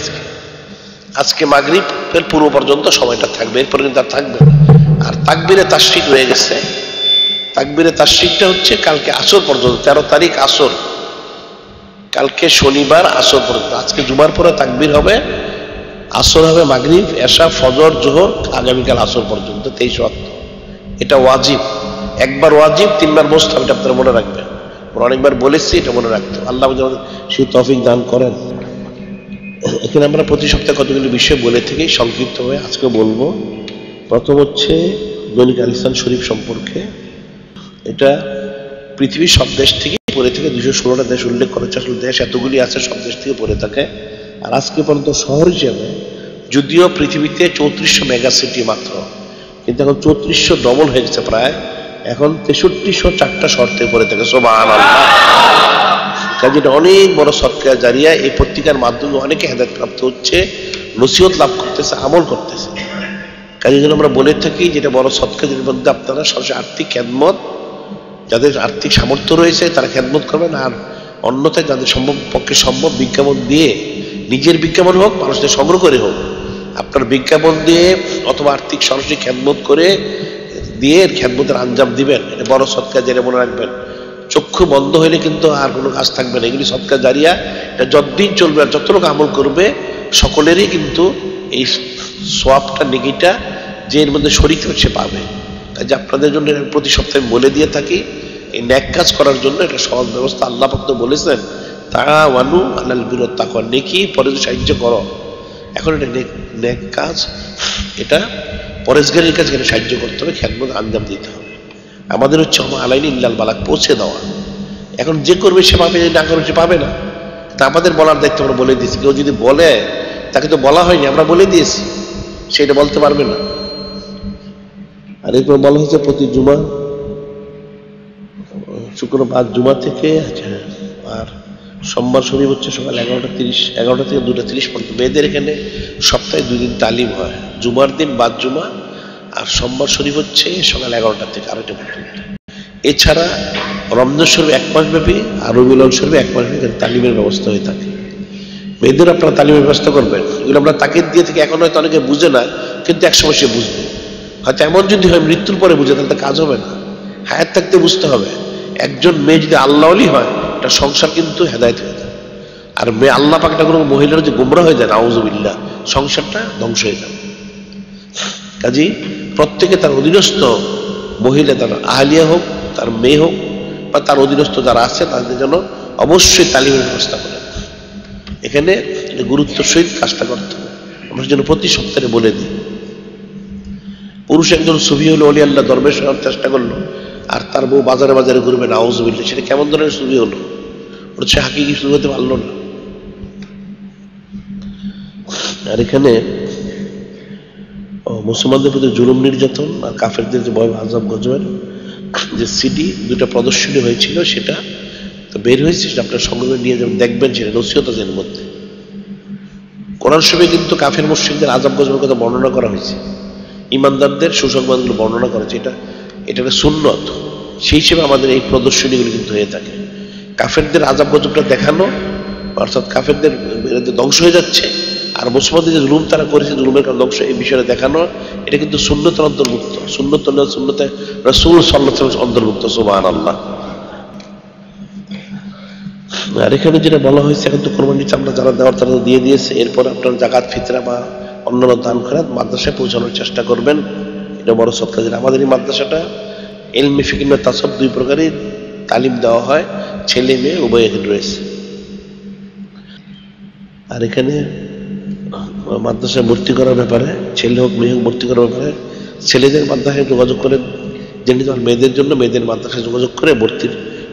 আজকে মাগরিবের পূর্ব পর্যন্ত সময়টা থাকবে, এরপর কিন্তু আর থাকবে না। আর তাকবীরে তাশরিক হয়ে গেছে। তাকবীরে তাশরিকটা হচ্ছে কালকে আসর পর্যন্ত, 13 তারিখ আসর, কালকে শনিবার আসর পর্যন্ত। আজকে জুমার পরে তাকবীর হবে, আসর হবে, মাগরিব, এশা, ফজর, জোহর, আগামীকাল আসর পর্যন্ত 23 ওয়াক্ত। এটা ওয়াজিব, একবার ওয়াজিব, 3 বার মুস্তাহাব। এটা আপনারা মনে রাখবেন, আমরা অনেকবার বলেছি, এটা মনে রাখতে। আল্লাহ সেই তৌফিক দান করেন। এখানে আমরা প্রতি সপ্তাহে কতগুলো বিষয় বলে থেকেই সংক্ষিপ্তভাবে আজকে বলবো। প্রথম হচ্ছে দৈনিক আল ইহসান শরীফ সম্পর্কে। এটা পৃথিবীর সব দেশ থেকে পড়ে থাকে, 216টা দেশ উল্লেখ করেছে। আসলে দেশ এতগুলি আছে, সব দেশ থেকে পড়ে থাকে। আর আজকে পর্যন্ত শহর হিসেবে যদিও পৃথিবীতে 3400 মেগা সিটি মাত্র, কিন্তু এখন 3400 ডবল হয়ে গেছে প্রায়। এখন 6304টা শহর থেকে পড়ে থাকে। সুবহানাল্লাহ। কাজে এটা অনেক বড় সদকা জারিয়া। এই পত্রিকার মাধ্যমে অনেকে হেদায়েত প্রাপ্ত হচ্ছে, নসিহত লাভ করতেছে, আমল করতেছে। কাজে যেন আমরা বলে থাকি যেটা বড় সদকা, যেটার মধ্যে আপনারা সরাসরি আর্থিক খেদমত, যাদের আর্থিক সামর্থ্য রয়েছে তারা খেদমত করবেন। আর অন্যথায় যাদের পক্ষে সম্ভব বিজ্ঞাপন দিয়ে, নিজের বিজ্ঞাপন হোক, মানুষদের সংগ্রহ করে হোক, আপনার বিজ্ঞাপন দিয়ে অথবা আর্থিক সরাসরি খেদমত করে দিয়ে খেদমতের আঞ্জাম দিবেন। এটা বড় সদকা জারিয়া, মনে রাখবেন। চক্ষু বন্ধ হইলে কিন্তু আর কোনো কাজ থাকবে না। এগুলি সদকা জারিয়া, এটা যতদিন চলবে আর যত লোক আমল করবে সকলেরই কিন্তু এই সওয়াবটা, নেকিটা যে এর মধ্যে শরীক থাকবে সে পাবে। কাজে আপনাদের জন্য প্রতি সপ্তাহে বলে দিয়ে থাকি, এই নেক কাজ করার জন্য এটা সহজ ব্যবস্থা। আল্লাহ পাক তো বলেছেন তাআওয়ানু আলাল বিররি ওয়াত তাকওয়া, নেকি পরের সাহায্য করো। এখন এটা নেক কাজ, এটা পরেশগারির কাছে এটা সাহায্য করতে হবে, খেদমত আঞ্জাম দিতে হবে। আমাদের হচ্ছে আলাইনি ইল্লাল বালাগ, পৌঁছে দেওয়া। এখন যে করবে সে পাবে, যে না করবে সে পাবে না। তা আমাদের বলার দায়িত্ব আমরা বলে দিয়েছি। কেউ যদি বলে, তাকে তো বলা হয়নি, আমরা বলে দিয়েছি, সেটা বলতে পারবে না। আর এরপর বলা হয়েছে প্রতি জুমা, শুক্রবার জুমা থেকে, আর সোমবার শরীফ হচ্ছে সকাল 11টা থেকে 2:30 পর্যন্ত। মেয়েদের এখানে সপ্তাহে 2 দিন তালিম হয়, জুমার দিন বাদ জুমা, আর সোমবার শরীফ হচ্ছে সকাল 11টা থেকে 2:30 পর্যন্ত। এছাড়া রমজান শরীফ 1 মাস ব্যাপী, আর রবিউল আউয়াল শরীফ 1 মাস ব্যাপী তালিমের ব্যবস্থা হয়ে থাকে। মেয়েদের আপনারা তালিমের ব্যবস্থা করবেন। এগুলো আমরা তাকিদ দিয়ে থেকে, এখন হয়তো অনেকে বুঝে না, কিন্তু একসময় সে বুঝবে। হয়তো এমন যদি হয় মৃত্যুর পরে বুঝে, তাহলে কাজ হবে না। হায়াত থাকতে বুঝতে হবে। একজন মেয়ে যদি আল্লাহওয়ালি হয়, এটা সংসার কিন্তু হেদায়েত হয়ে যায়। আর মেয়ে আল্লাহ পাক একটা কোনো মহিলার যে গোমরা হয়ে যায়, নাউযুবিল্লাহ, সংসারটা ধ্বংস হয়ে যাবে। কাজেই প্রত্যেকে তার অধীনস্থ মহিলা, তার আহলিয়া হোক, তার মেয়ে হোক, বা তার অধীনস্থ যারা আছে, তাদের জন্য অবশ্যই তালিমের ব্যবস্থা করে। এখানে গুরুত্বের সহিত কাজটা করতে হবে। আমরা যেন প্রতি সপ্তাহে বলে দিই। পুরুষ একজন সুফি হলো, ওলি আল্লাহ দরবেশ হওয়ার চেষ্টা করলো, আর তার বউ বাজারে বাজারে ঘুরবে, নাউযুবিল্লাহ, সেটা কেমন ধরনের সুফি হলো? ওটা সে হাকিকি সুফি হতে পারলো না। আর এখানে মুসলমানদের প্রতি জুলুম নির্যাতন আর কাফেরদের যে ভয় আযাব গজবের যে সিডি 2টা প্রদর্শনী হয়েছিল, সেটা তো বের হয়েছে, সেটা আপনার সঙ্গে নিয়ে যাবেন, দেখবেন। সেটা নসিহত আছে এর মধ্যে। কোরআন শরীফে কিন্তু কাফের মুশরিকদের আযাব গজবের কথা বর্ণনা করা হয়েছে, ইমানদারদের সুসংবাদগুলো বর্ণনা করা হয়েছে। এটা সুন্নত। সেই হিসেবে আমাদের এই প্রদর্শনীগুলো কিন্তু হয়ে থাকে। কাফেরদের আযাব গজবটা দেখানো, অর্থাৎ কাফেরদের ধ্বংস হয়ে যাচ্ছে, আর মুসলমানদের যে জুলুম তারা করেছে, জুলুমের কারণে ধ্বংস, এই বিষয়টা দেখানো, এটা কিন্তু সুন্নতের অন্তর্ভুক্ত। সুন্নতে রাসূল সাল্লাল্লাহু আলাইহি ওয়াসাল্লাম অন্তর্ভুক্ত। সুবহানাল্লাহ। আর এখানে যেটা বলা হয়েছে, এখন তো কোরবানির চামড়া যারা দেওয়ার তারা দিয়ে দিয়েছে। এরপর আপনার যাকাত, ফিতরা বা অন্যান্য দান খয়রাত মাদ্রাসায় পৌঁছানোর চেষ্টা করবেন। এটা বড় সদকা। আমাদের এই মাদ্রাসাটা ইলমি, ফিকহ, তাসাউফ 2 প্রকারই তালিম দেওয়া হয়, ছেলে মেয়ে উভয় এখানে রয়েছে। আর এখানে মাদ্রাসায় ভর্তি করার ব্যাপারে, ছেলে হোক মেয়ে হোক ভর্তি করার ব্যাপারে ছেলেদের মাদ্রাসায় যোগাযোগ করে জেনে তোমার মেয়েদের জন্য মেয়েদের মাদ্রাসায় যোগাযোগ করে ভর্তির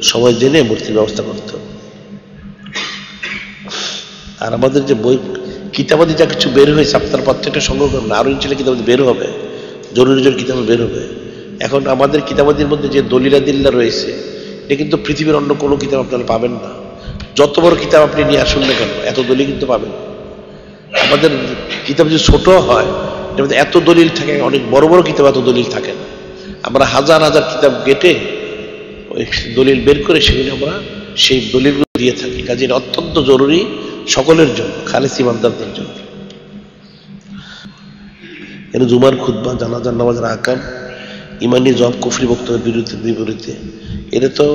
সময় জেনে ভর্তির ব্যবস্থা করতে হবে। আর আমাদের যে বই কিতাবাদি যা কিছু বের হয়েছে আপনার প্রত্যেকটা সংগ্রহ করবেন না, আরো ইনশাল্লাহ কিতাবাদি বের হবে, জরুরি জরুরি কিতাব বের হবে। এখন আমাদের কিতাবাদির মধ্যে যে দলিলাদিল্লা রয়েছে এটা কিন্তু পৃথিবীর অন্য কোনো কিতাব আপনারা পাবেন না। যত বড় কিতাব আপনি নিয়ে আসুন না কেন এত দলিল কিন্তু পাবেন। আমাদের কিতাব যদি ছোট হয় এটার মধ্যে এত দলিল থাকে, অনেক বড় বড় কিতাব এত দলিল থাকে না। আমরা হাজার হাজার কিতাব ঘেটে ওই দলিল বের করে সেগুলি আমরা সেই দলিলগুলো দিয়ে থাকি। কাজে এটা অত্যন্ত জরুরি সকলের জন্য, খালেস ইমানদারদের জন্য। এর জুমার খুতবা, জানাজার নামাজের আহকাম, ইমানি জব, কুফরি বক্তব্যের বিপরীতে এটা তো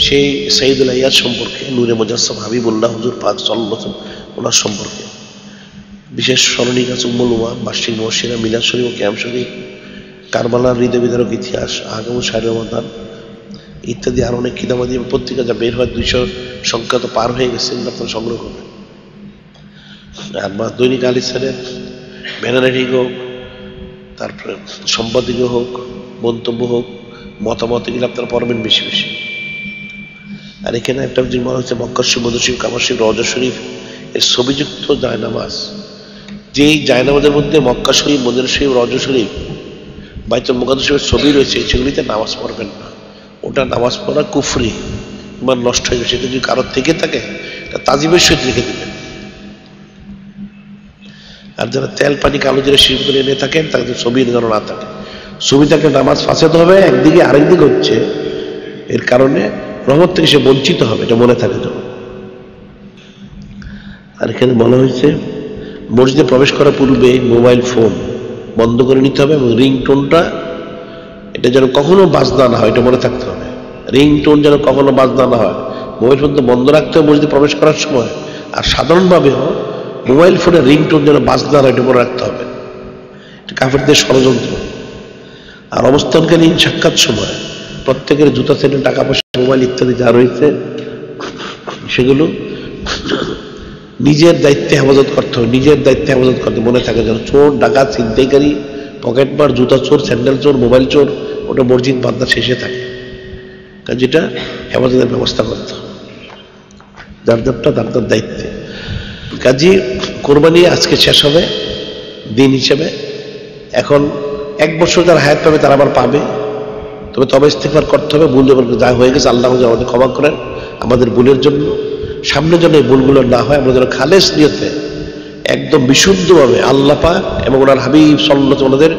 সেই সাইদুল আইয়ার সম্পর্কে, নূরে মুজাসসাম হাবিবুল্লাহ হুজুর পাক সাল্লাল্লাহু আলাইহি ওয়াসাল্লাম ওনার সম্পর্কে বিশেষ স্মরণিকা উম্মুল উমা, বার্ষিক মহসিনা, মিলাদ শরীফ ও কিয়াম শরীফ, কারবালার হৃদয় বিদারক ইতিহাস, আগাম শাহরি রমাদান ইত্যাদি আর অনেক কিতাবাদি পত্রিকা যা বের হয় 200 সংখ্যা তো পার হয়ে গেছে, আপনারা সংগ্রহ করবেন। আর দৈনিক আল ইসলামের ব্যানারেটিং হোক, তারপরে সম্পাদকীয় হোক, মন্তব্য হোক, মতামত, এগুলো আপনারা পড়বেন বেশি বেশি। আর এখানে একটা জিনিস বলা হচ্ছে মক্কা শরীফ, মদিনা শরীফ, কাবা শরীফ, রওজা শরীফ এর ছবিযুক্ত জায়নামাজ। যেই জায়নামাজের মধ্যে মক্কা শরীফ, মদিনা শরীফ, রওজা শরীফ, বাইতুল মুকাদ্দাস শরীফের ছবি রয়েছে, সেগুলিতে নামাজ পড়বেন না। ওটা নামাজ পড়া কুফরি, ইমান নষ্ট হয়ে যাবে। সেটা যদি কারোর থেকে থাকে তাজিমের সহিত রেখে দিবেন। আর যারা তেল পানি কালো জিরা শিরক করে এনে থাকেন তাদের ছবি যেন না থাকে। ছবি থাকলে নামাজ ফাসাদ হবে একদিকে, আরেকদিকে হচ্ছে এর কারণে রহমত থেকে সে বঞ্চিত হবে, এটা মনে থাকে যেন। আর এখানে বলা হয়েছে মসজিদে প্রবেশ করার পূর্বে মোবাইল ফোন বন্ধ করে নিতে হবে এবং রিংটোনটা এটা যেন কখনো বাজনা না হয়, এটা মনে থাকতে হবে। রিংটোন যেন কখনো বাজনা না হয়, মোবাইল ফোন তো বন্ধ রাখতে হবে মসজিদে প্রবেশ করার সময়। আর সাধারণভাবেও মোবাইল ফোনের রিংটোন যেন বাজনা না হয়, এটা মনে রাখতে হবে। এটা কাফেরদের ষড়যন্ত্র। আর অবস্থানকালীন সাক্ষাৎ সময় প্রত্যেকের জুতা সেটে, টাকা পয়সা, মোবাইল ইত্যাদি যা রয়েছে সেগুলো নিজের দায়িত্বে হেফাজত করতে হবে, নিজের দায়িত্বে হেফাজত করতে মনে থাকে যেন। চোর, ডাকাত, ছিনতাইকারী, পকেটমার, জুতা চোর, স্যান্ডেল চোর, মোবাইল চোর ওটা মসজিদ বান্দা শেষে থাকে। যেটা হেফাজতের ব্যবস্থা করতে হবে, যার যারটা তার তার দায়িত্বে। কাজী কোরবানি আজকে শেষ হবে দিন হিসেবে। এখন 1 বছর যারা হায়াত পাবে তারা আবার পাবে, তবে ইস্তেগফার করতে হবে। ভুল যা হয়ে গেছে আল্লাহ আমাদের ক্ষমা করেন আমাদের ভুলের জন্য। সামনে যেন এই ভুলগুলো না হয়, আমরা যেন খালেস নিয়তে একদম বিশুদ্ধভাবে আল্লাহ পাক এবং ওনার হাবিব সাল্লাল্লাহু আলাইহি ওনাদের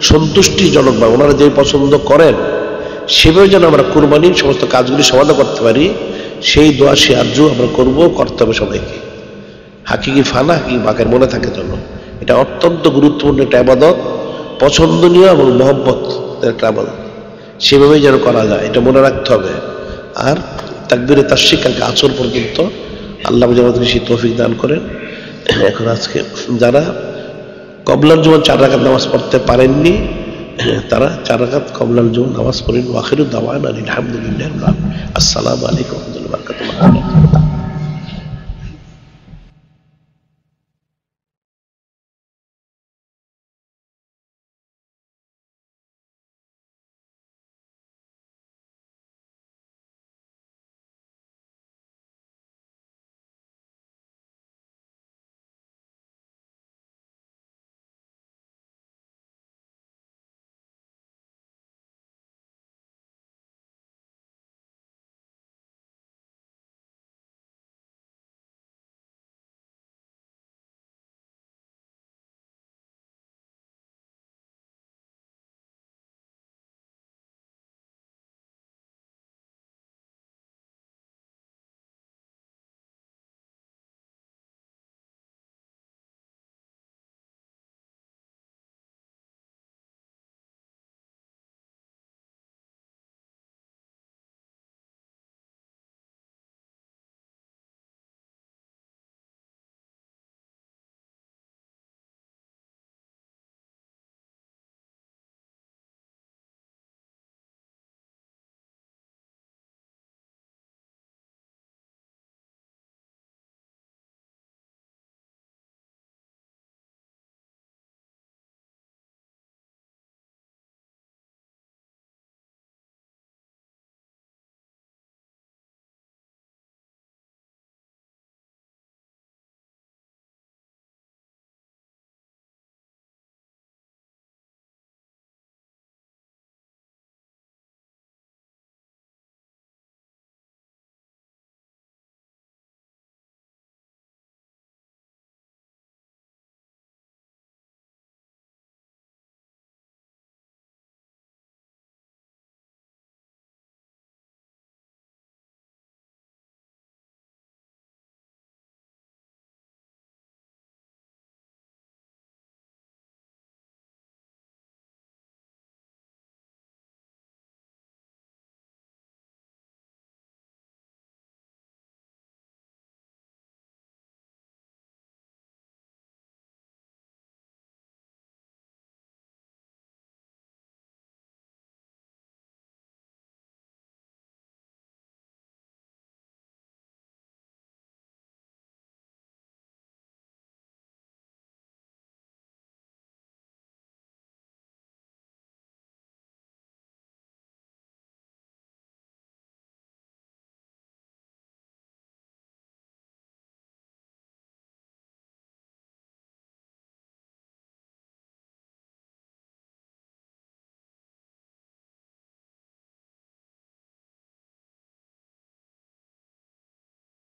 সন্তুষ্টিজনকভাবে ওনারা যে পছন্দ করেন সেভাবে যেন আমরা কুরবানির সমস্ত কাজগুলি সমাধা করতে পারি, সেই দোয়া সে আরজু আমরা করতে হবে সবাইকে। হাকিকি ফানা, হাকিকি বাকের মনে থাকে জন্য। এটা অত্যন্ত গুরুত্বপূর্ণ একটা ইবাদত, পছন্দনীয় এবং মহব্বত একটা ইবাদত। সেভাবেই যেন করা যায় এটা মনে রাখতে হবে। আর তাকবীরে তাশরিক কালকে আসর পর্যন্ত আল্লাহ যেন সেই তৌফিক দান করেন। এখন আজকে যারা কবলার জুমা 4 রাকাত নামাজ পড়তে পারেননি তারা 4 রাকাত কবলার জুমা নামাজ পড়েন। ওয়া আখিরু দাওয়ানা আলহামদুলিল্লাহ। আসসালামু আলাইকুম ওয়া রাহমাতুল্লাহি ওয়া বারাকাতুহু।